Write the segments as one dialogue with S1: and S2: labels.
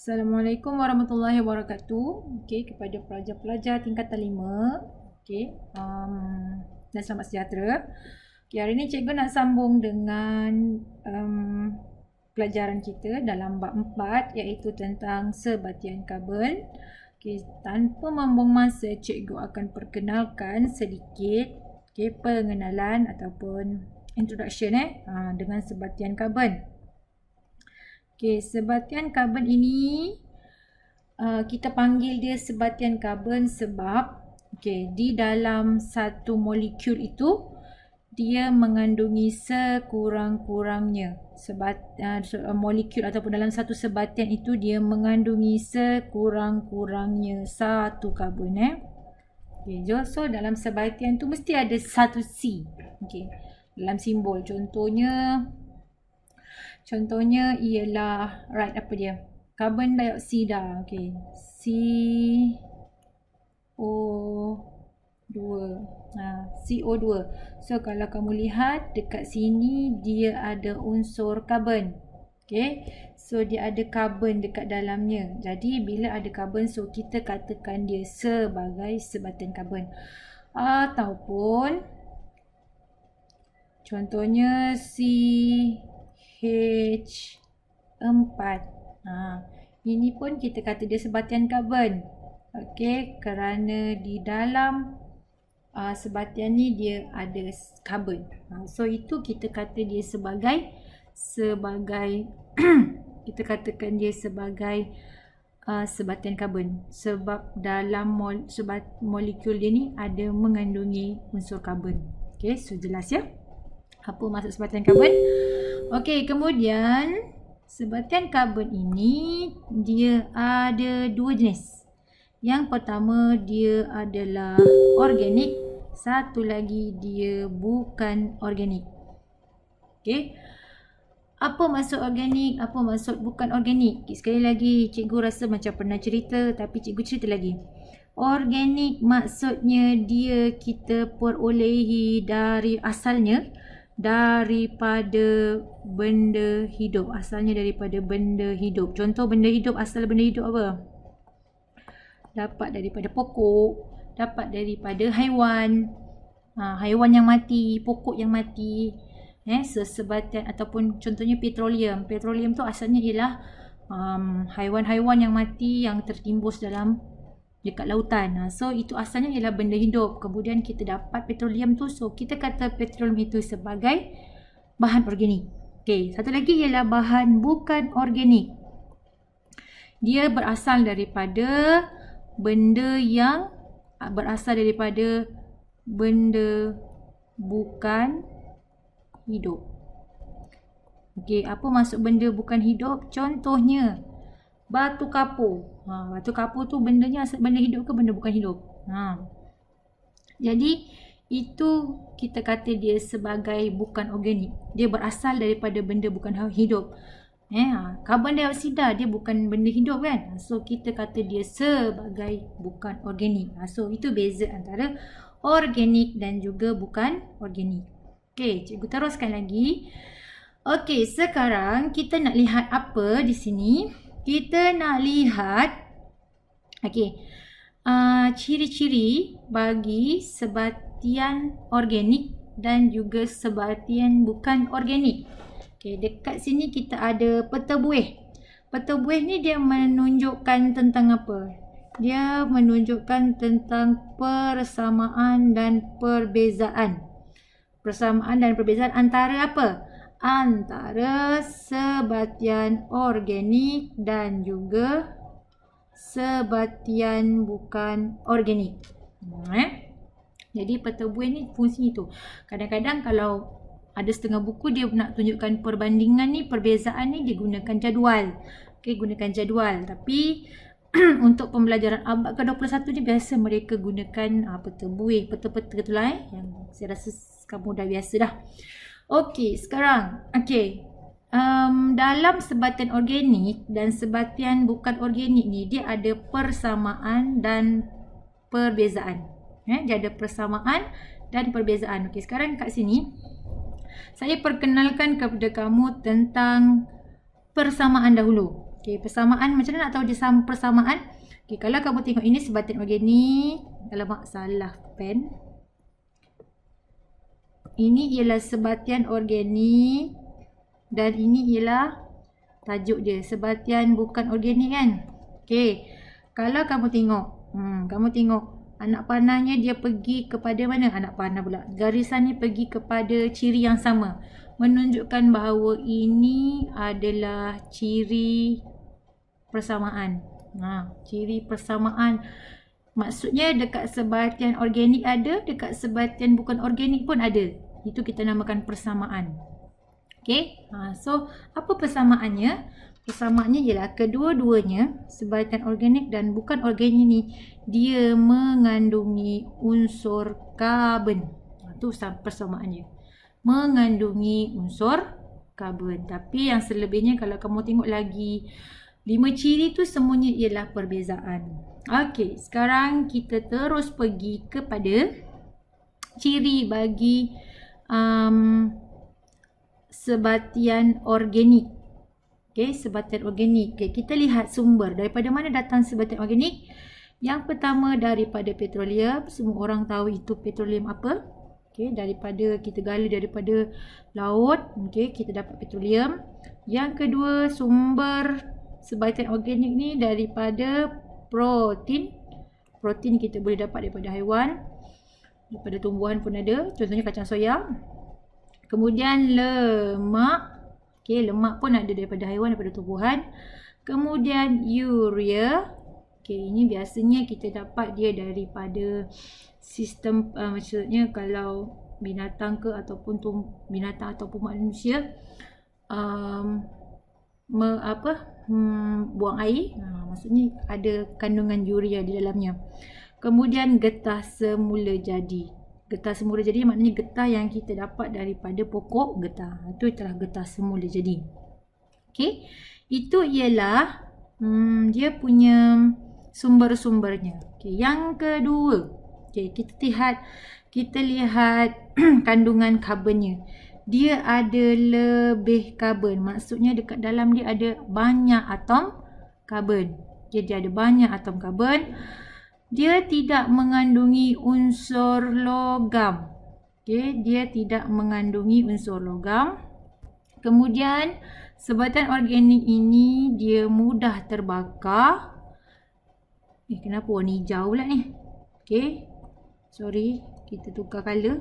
S1: Assalamualaikum warahmatullahi wabarakatuh. Okey, kepada pelajar-pelajar tingkatan 5. Okey, dan selamat sejahtera. Okey, hari ini cikgu nak sambung dengan pelajaran kita dalam bab 4 iaitu tentang sebatian kabel. Okey, tanpa membuang masa, cikgu akan perkenalkan sedikit pengenalan ataupun introduction dengan sebatian kabel. Okey, sebatian karbon ini kita panggil dia sebatian karbon sebab di dalam satu molekul itu dia mengandungi sekurang-kurangnya molekul ataupun dalam satu sebatian itu dia mengandungi sekurang-kurangnya satu karbon. So dalam sebatian tu mesti ada satu C. Dalam simbol Contohnya ialah apa dia? Karbon dioksida. CO2. CO2. So kalau kamu lihat dekat sini dia ada unsur karbon. So dia ada karbon dekat dalamnya. Jadi bila ada karbon, so kita katakan dia sebagai sebatian karbon. Ataupun contohnya H4. Ini pun kita kata dia sebatian karbon. Kerana di dalam sebatian ni dia ada karbon. So itu kita kata dia sebagai kita katakan dia sebagai sebatian karbon sebab dalam molekul dia ni ada mengandungi unsur karbon. So jelas ya apa maksud sebatian karbon. Kemudian sebatian karbon ini dia ada dua jenis. Yang pertama dia adalah organik, satu lagi dia bukan organik. Apa maksud organik, apa maksud bukan organik? Sekali lagi cikgu rasa macam pernah cerita tapi cikgu cerita lagi. Organik maksudnya dia kita perolehi dari asalnya daripada benda hidup. Asalnya daripada benda hidup. Contoh benda hidup, asal benda hidup apa? Dapat daripada pokok, dapat daripada haiwan. Haiwan yang mati, pokok yang mati. Sebatian ataupun contohnya petroleum. Petroleum tu asalnya ialah haiwan-haiwan yang mati yang tertimbus dekat lautan. So itu asalnya ialah benda hidup. Kemudian kita dapat petroleum tu, so kita kata petroleum itu sebagai bahan organik. Satu lagi ialah bahan bukan organik. Dia berasal daripada benda bukan hidup. Apa maksud benda bukan hidup? Contohnya batu kapur. Batu kapur tu bendanya benda hidup ke benda bukan hidup? Jadi itu kita kata dia sebagai bukan organik. Dia berasal daripada benda bukan hidup. Karbon dioksida dia bukan benda hidup kan? So kita kata dia sebagai bukan organik. So itu beza antara organik dan juga bukan organik. Cikgu teruskan lagi. Sekarang kita nak lihat apa di sini? Kita nak lihat ciri-ciri bagi sebatian organik dan juga sebatian bukan organik. Dekat sini kita ada peta buih. Peta buih ni dia menunjukkan tentang apa? Dia menunjukkan tentang persamaan dan perbezaan. Persamaan dan perbezaan antara apa? Antara sebatian organik dan juga sebatian bukan organik. Jadi peta buih ni fungsi itu. Kadang-kadang kalau ada setengah buku dia nak tunjukkan perbandingan ni, perbezaan ni, dia gunakan jadual. Gunakan jadual. Tapi untuk pembelajaran abad ke-21 ni biasa mereka gunakan peta buih, peta-peta tu lah yang saya rasa kamu dah biasa dah. Sekarang dalam sebatian organik dan sebatian bukan organik ni dia ada persamaan dan perbezaan. Dia ada persamaan dan perbezaan. Sekarang kat sini saya perkenalkan kepada kamu tentang persamaan dahulu. Okey, persamaan, macam mana nak tahu dia sama persamaan? Okey, kalau kamu tengok ini sebatian organik. Alamak, salah pen. Ini ialah sebatian organik dan ini ialah tajuk dia, sebatian bukan organik kan? Okey. Kalau kamu tengok anak panahnya dia pergi kepada mana? Anak panah pula. Garisannya pergi kepada ciri yang sama. Menunjukkan bahawa ini adalah ciri persamaan. Ciri persamaan. Maksudnya dekat sebatian organik ada, dekat sebatian bukan organik pun ada. Itu kita namakan persamaan. Okey. So, apa persamaannya? Persamaannya ialah kedua-duanya, sebatian organik dan bukan organik ni, dia mengandungi unsur karbon. Itu persamaannya. Mengandungi unsur karbon. Tapi yang selebihnya kalau kamu tengok lagi, 5 ciri tu semuanya ialah perbezaan. Okey, sekarang kita terus pergi kepada ciri bagi sebatian organik. Okey, sebatian organik. Okey, kita lihat sumber. Daripada mana datang sebatian organik? Yang pertama daripada petroleum. Semua orang tahu itu petroleum apa? Okey, daripada kita gali daripada laut, okey, kita dapat petroleum. Yang kedua, sumber sebatian organik ni daripada protein. Protein kita boleh dapat daripada haiwan, daripada tumbuhan pun ada, contohnya kacang soya. Kemudian lemak. Okey, lemak pun ada daripada haiwan, daripada tumbuhan. Kemudian urea. Okey, ini biasanya kita dapat dia daripada sistem, maksudnya kalau binatang ke ataupun binatang ataupun manusia buang air, maksudnya ada kandungan urea di dalamnya. Kemudian getah semula jadi. Getah semula jadi maknanya getah yang kita dapat daripada pokok getah. Itu adalah getah semula jadi. Okey, itu ialah dia punya sumber-sumbernya. Okey, yang kedua, okey, kita lihat kandungan karbonnya. Dia ada lebih karbon. Maksudnya dekat dalam dia ada banyak atom karbon. Jadi dia ada banyak atom karbon. Dia tidak mengandungi unsur logam. Okey, dia tidak mengandungi unsur logam. Kemudian sebatian organik ini dia mudah terbakar. Kenapa warna hijau pula ni? Okey. Sorry, kita tukar color.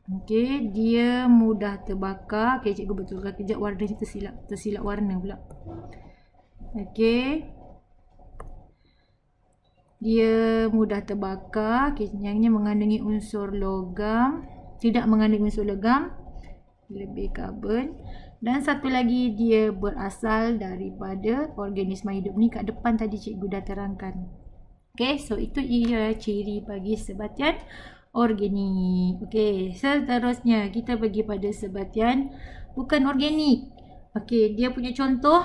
S1: Okey, dia mudah terbakar. Okey, cikgu betulkan kejap, warna ni tersilap warna pula. Okey. Dia mudah terbakar. Okey, yang ni mengandungi unsur logam. Tidak mengandungi unsur logam. Lebih karbon. Dan satu lagi, dia berasal daripada organisma hidup. Ni kat depan tadi cikgu dah terangkan. Okey, so itu ia ciri bagi sebatian organik. Okey, seterusnya kita pergi pada sebatian bukan organik. Okey, dia punya contoh.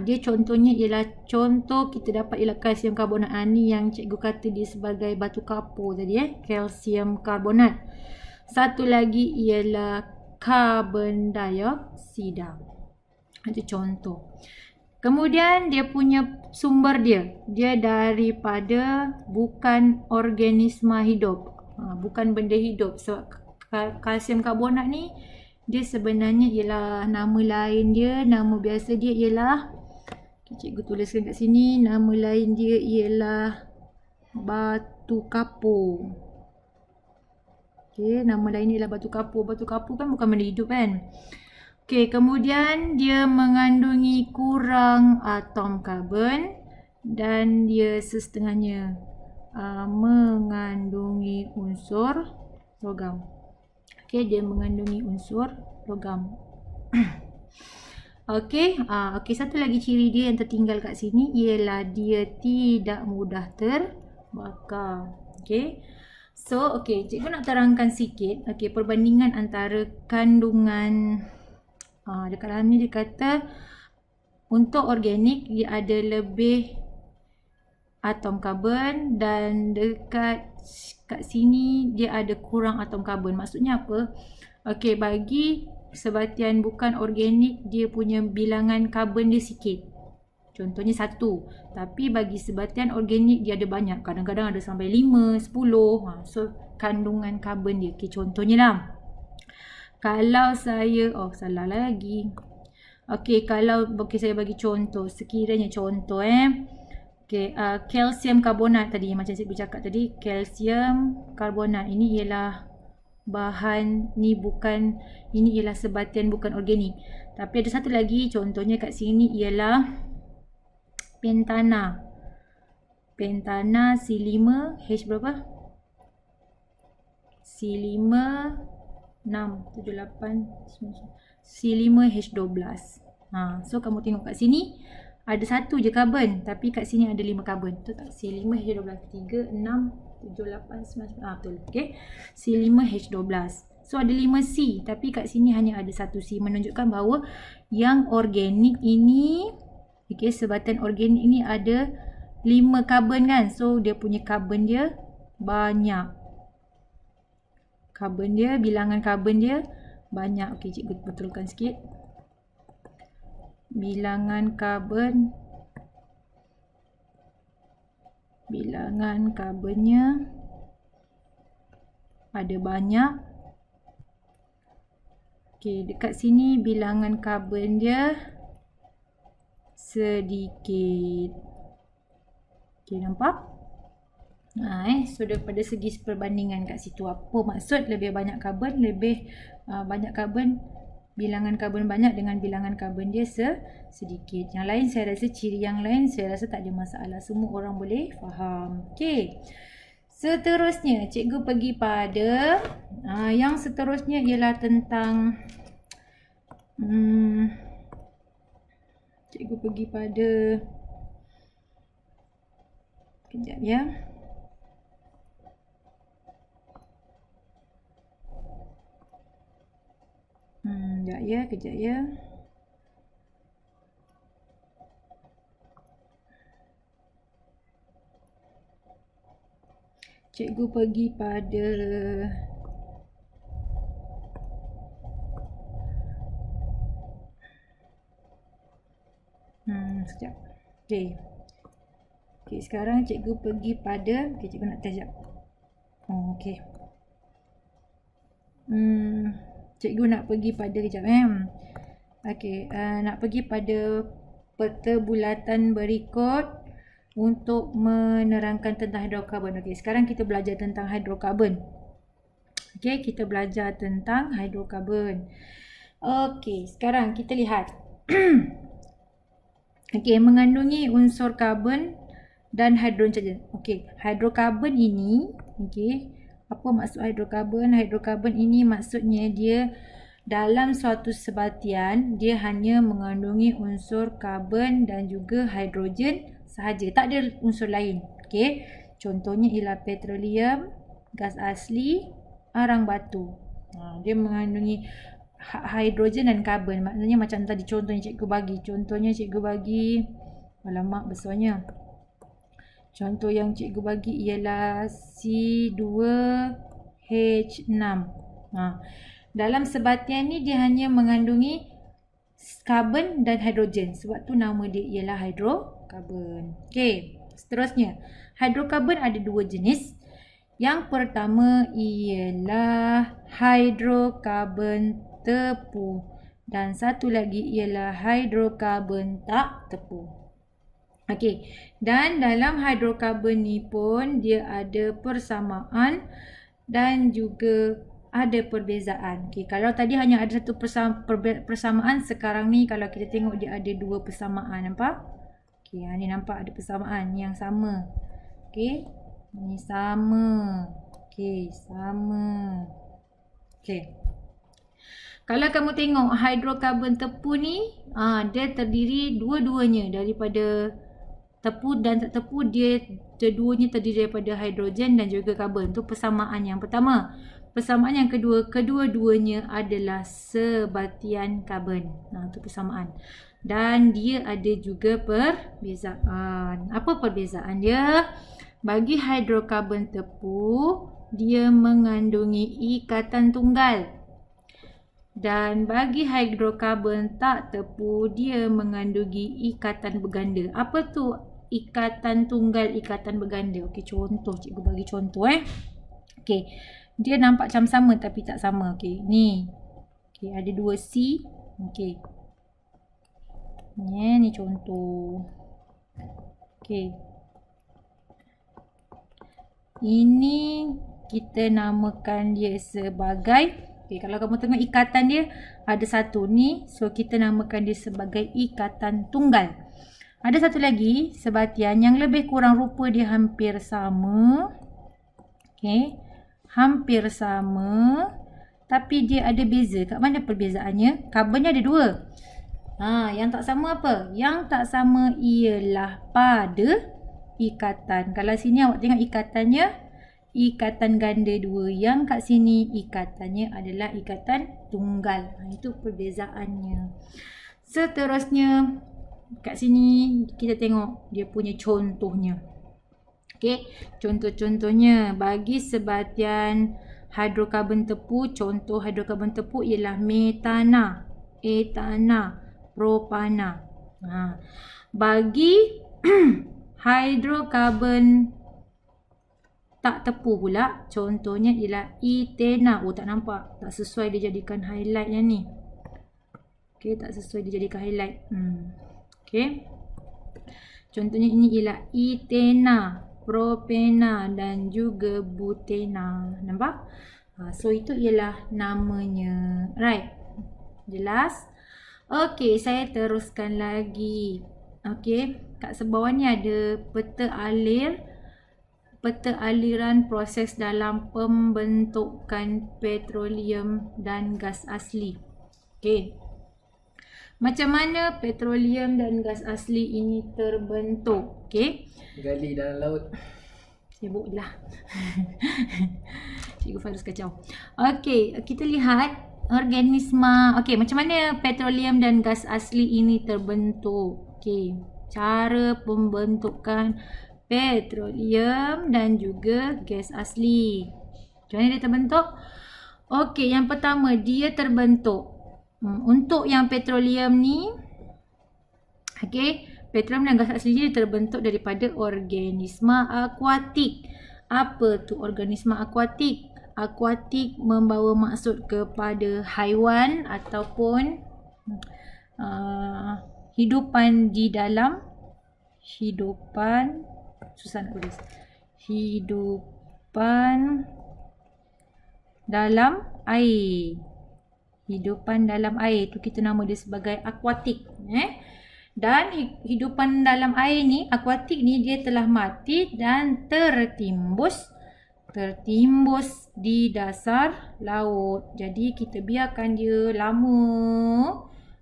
S1: Dia contohnya ialah contoh kita dapat ialah kalsium karbonat. Ni yang cikgu kata dia sebagai batu kapur tadi, kalsium karbonat. Satu lagi ialah karbon dioksida. Itu contoh. Kemudian dia punya sumber dia daripada bukan organisma hidup. Bukan benda hidup. So, kalsium karbonat ni dia sebenarnya ialah nama lain dia, nama biasa dia ialah, cikgu tuliskan kat sini, nama lain dia ialah batu kapur. Okey, nama lain ialah batu kapur. Batu kapur kan bukan benda hidup kan. Okey, kemudian dia mengandungi kurang atom karbon dan dia setengahnya mengandungi unsur logam. Okey, dia mengandungi unsur logam. Okey, satu lagi ciri dia yang tertinggal kat sini ialah dia tidak mudah terbakar. Okey. So, cikgu nak terangkan sikit perbandingan antara kandungan dekat dalam ni. Dia kata untuk organik dia ada lebih atom karbon dan kat sini dia ada kurang atom karbon. Maksudnya apa? Okey, bagi sebatian bukan organik, dia punya bilangan karbon dia sikit. Contohnya 1. Tapi bagi sebatian organik dia ada banyak. Kadang-kadang ada sampai 5, 10. So kandungan karbon dia. Okay, contohnya lah. Kalau saya, salah lagi. Okay, kalau saya bagi contoh. Sekiranya contoh okay, kalsium karbonat tadi, macam saya bercakap tadi. Kalsium karbonat ini ialah bahan ni bukan, ini ialah sebatian bukan organik. Tapi ada satu lagi, contohnya kat sini ialah pentana. Pentana C5 H berapa? C5 6 7 8 9 C5 H12. So kamu tengok kat sini ada satu je karbon, tapi kat sini ada 5 karbon. Betul tak? C5 H12 3 6 7 8 9 betul. Okey. C5 H12. So ada 5 C, tapi kat sini hanya ada 1 C, menunjukkan bahawa yang organik ini, okey, sebatian organik ini ada 5 karbon kan. So dia punya karbon dia banyak. Karbon dia, bilangan karbon dia banyak. Okey, cikgu betulkan sikit. Bilangan karbonnya ada banyak. Okey, dekat sini bilangan karbon dia sedikit. Okey, nampak? So daripada segi perbandingan kat situ, apa maksud lebih banyak karbon, lebih banyak karbon, bilangan karbon banyak dengan bilangan karbon dia sedikit. Yang lain saya rasa, ciri yang lain saya rasa tak ada masalah, semua orang boleh faham. Okey. Seterusnya cikgu pergi pada yang seterusnya ialah tentang cikgu pergi pada, kejap ya. Kejap ya. Cikgu pergi pada sekejap. Okey, sekarang cikgu pergi pada, cikgu nak test sekejap. Okey. Cikgu nak pergi pada kejap Okey, nak pergi pada peta bulatan berikut untuk menerangkan tentang hidrokarbon. Okey, sekarang kita belajar tentang hidrokarbon. Okey, kita belajar tentang hidrokarbon. Okey, sekarang kita lihat. Okey, mengandungi unsur karbon dan hidrogen saja. Okey, hidrokarbon ini, okey, apa maksud hidrokarbon? Hidrokarbon ini maksudnya dia dalam suatu sebatian, dia hanya mengandungi unsur karbon dan juga hidrogen sahaja, tak ada unsur lain. Okey, contohnya ialah petroleum, gas asli, arang batu. Dia mengandungi hidrogen dan karbon. Maknanya macam tadi contohnya cikgu bagi. Alamak besarnya. Contoh yang cikgu bagi ialah C2H6. Dalam sebatian ni dia hanya mengandungi karbon dan hidrogen. Sebab tu nama dia ialah hidrokarbon. Okey, seterusnya. Hidrokarbon ada 2 jenis. Yang pertama ialah hidrokarbon tepu. Dan satu lagi ialah hidrokarbon tak tepu. Okey, dan dalam hidrokarbon ni pun dia ada persamaan dan juga ada perbezaan. Okey, kalau tadi hanya ada satu persamaan, sekarang ni kalau kita tengok dia ada 2 persamaan, nampak? Okey, ni nampak ada persamaan yang sama. Okey, ni sama. Okey, sama. Okey. Kalau kamu tengok hidrokarbon tepu ni, dia terdiri dua-duanya daripada tepu dan tak tepu, dia keduanya terdiri daripada hidrogen dan juga karbon. Itu persamaan yang pertama. Persamaan yang kedua, kedua-duanya adalah sebatian karbon. Itu persamaan. Dan dia ada juga perbezaan. Apa perbezaan dia? Bagi hidrokarbon tepu, dia mengandungi ikatan tunggal. Dan bagi hidrokarbon tak tepu, dia mengandungi ikatan berganda. Apa tu ikatan tunggal, ikatan berganda? Okey, contoh. Cikgu bagi contoh Okey. Dia nampak macam sama tapi tak sama. Okey, ni. Okey, ada 2 C. Okey. Ni contoh. Okey. Ini kita namakan dia sebagai, okay, kalau kamu tengok ikatan dia ada satu ni, so kita namakan dia sebagai ikatan tunggal. Ada satu lagi sebatian yang lebih kurang rupa dia hampir sama. Okay, hampir sama, tapi dia ada beza. Kat mana perbezaannya? Karbonnya ada 2. Yang tak sama apa? Yang tak sama ialah pada ikatan. Kalau sini awak tengok ikatannya, ikatan ganda 2. Yang kat sini ikatannya adalah ikatan tunggal. Itu perbezaannya. Seterusnya, kat sini kita tengok dia punya contohnya. Okey, contoh-contohnya bagi sebatian hidrokarbon tepu, contoh hidrokarbon tepu ialah metana, etana, propana. Bagi hidrokarbon tak tepu pula, contohnya ialah etena. Tak nampak, tak sesuai dia jadikan highlight yang ni. Okey, tak sesuai dia jadikan highlight. Okey, contohnya ini ialah etena, propena dan juga butena. Nampak? So itu ialah namanya. Right, jelas? Okey, saya teruskan lagi. Okey, kat sebawah ni ada peta aliran proses dalam pembentukan petroleum dan gas asli. Okey, macam mana petroleum dan gas asli ini terbentuk? Okey,
S2: gali dalam laut.
S1: Sibuk je lah. Cikgu Fairuz kacau. Okey, kita lihat organisma. Okey, macam mana petroleum dan gas asli ini terbentuk? Okey, cara pembentukan petroleum dan juga gas asli. Macam mana dia terbentuk? Okey, yang pertama dia terbentuk. Untuk yang petroleum ni, okey, petroleum dan gas asli dia terbentuk daripada organisma akuatik. Apa tu organisma akuatik? Akuatik membawa maksud kepada haiwan ataupun hidupan di dalam, hidupan dalam air. Hidupan dalam air tu kita nama dia sebagai akuatik. Dan hidupan dalam air ni, akuatik ni dia telah mati dan tertimbus di dasar laut. Jadi kita biarkan dia lama.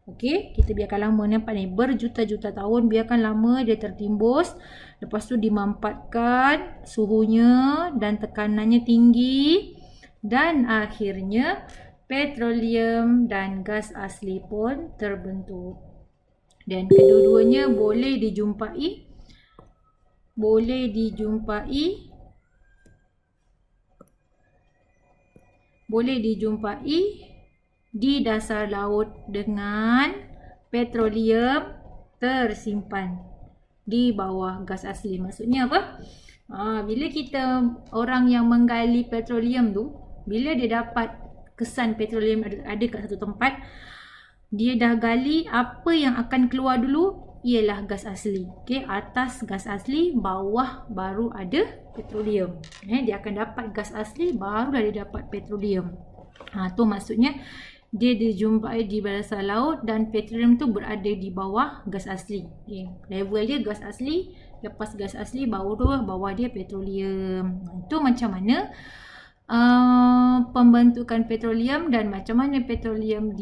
S1: Okey, kita biarkan lama. Nampak ni, berjuta-juta tahun biarkan lama dia tertimbus. Lepas tu dimampatkan suhunya dan tekanannya tinggi. Dan akhirnya petroleum dan gas asli pun terbentuk. Dan kedua-duanya boleh dijumpai di dasar laut dengan petroleum tersimpan di bawah gas asli. Maksudnya apa? Bila kita orang yang menggali petroleum tu, bila dia dapat kesan petroleum ada kat satu tempat, dia dah gali, apa yang akan keluar dulu ialah gas asli. Okey, atas gas asli, bawah baru ada petroleum. Dia akan dapat gas asli, baru dia dapat petroleum. Tu maksudnya dia dijumpai di dasar laut dan petroleum tu berada di bawah gas asli. Level dia gas asli, lepas gas asli baru bawah dia petroleum. Itu macam mana pembentukan petroleum dan macam mana petroleum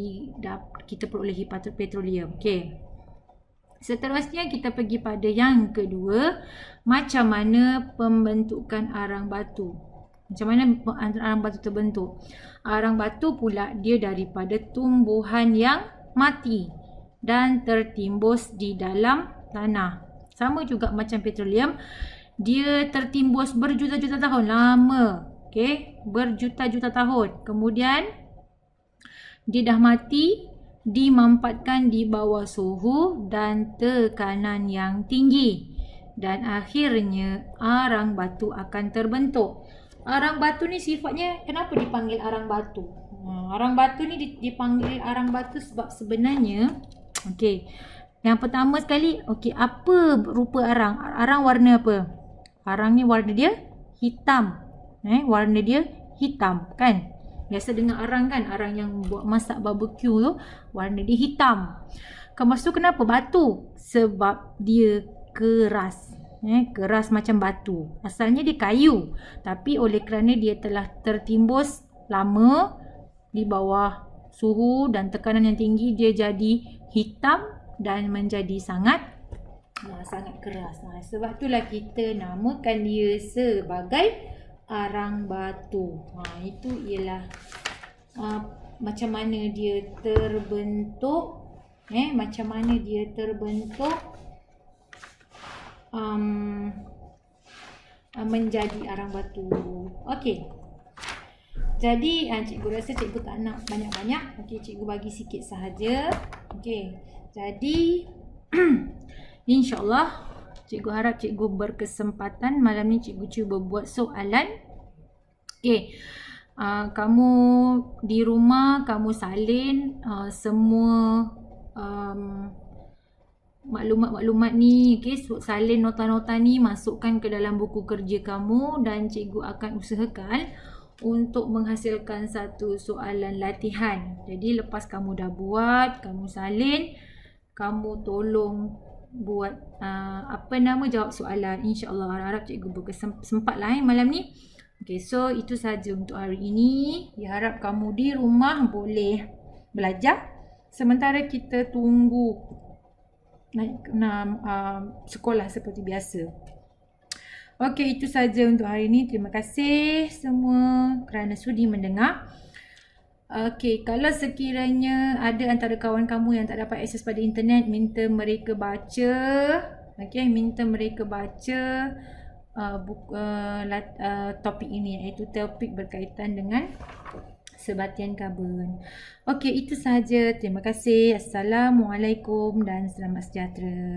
S1: kita perolehi petroleum. Okey. Seterusnya kita pergi pada yang kedua, macam mana pembentukan arang batu. Macam mana arang batu terbentuk? Arang batu pula dia daripada tumbuhan yang mati dan tertimbus di dalam tanah. Sama juga macam petroleum, dia tertimbus berjuta-juta tahun, lama. Okey, berjuta-juta tahun. Kemudian dia dah mati, dimampatkan di bawah suhu dan tekanan yang tinggi. Dan akhirnya arang batu akan terbentuk. Arang batu ni sifatnya, kenapa dipanggil arang batu? Arang batu ni dipanggil arang batu sebab sebenarnya, okey, yang pertama sekali, okey, apa rupa arang? Arang warna apa? Arang ni warna dia hitam. Warna dia hitam kan? Biasa dengar arang kan? Arang yang buat masak barbecue tu, warna dia hitam. Lepas tu kenapa batu? Sebab dia keras. Keras macam batu. Asalnya dia kayu. Tapi oleh kerana dia telah tertimbus lama di bawah suhu dan tekanan yang tinggi, dia jadi hitam dan menjadi sangat keras. Sebab itulah kita namakan dia sebagai arang batu. Itu ialah macam mana dia terbentuk. Macam mana dia terbentuk menjadi arang batu. Okey. Jadi cikgu rasa cikgu tak nak banyak-banyak. Okey, cikgu bagi sikit sahaja. Okey. Jadi insya-Allah cikgu harap cikgu berkesempatan malam ni cikgu cuba buat soalan. Okey. Kamu di rumah kamu salin semua maklumat-maklumat ni, okey, salin nota-nota ni, masukkan ke dalam buku kerja kamu dan cikgu akan usahakan untuk menghasilkan satu soalan latihan. Jadi lepas kamu dah buat, kamu salin, kamu tolong buat jawab soalan. InsyaAllah harap cikgu berkesempat lah malam ni. Okay, so itu saja untuk hari ini. Diharap kamu di rumah boleh belajar sementara kita tunggu naik sekolah seperti biasa. Okey, itu saja untuk hari ini. Terima kasih semua kerana sudi mendengar. Okey, kalau sekiranya ada antara kawan kamu yang tak dapat akses pada internet, minta mereka baca. Okey, minta mereka baca topik ini, iaitu topik berkaitan dengan sebatian karbon. Okey, itu sahaja. Terima kasih. Assalamualaikum dan selamat sejahtera.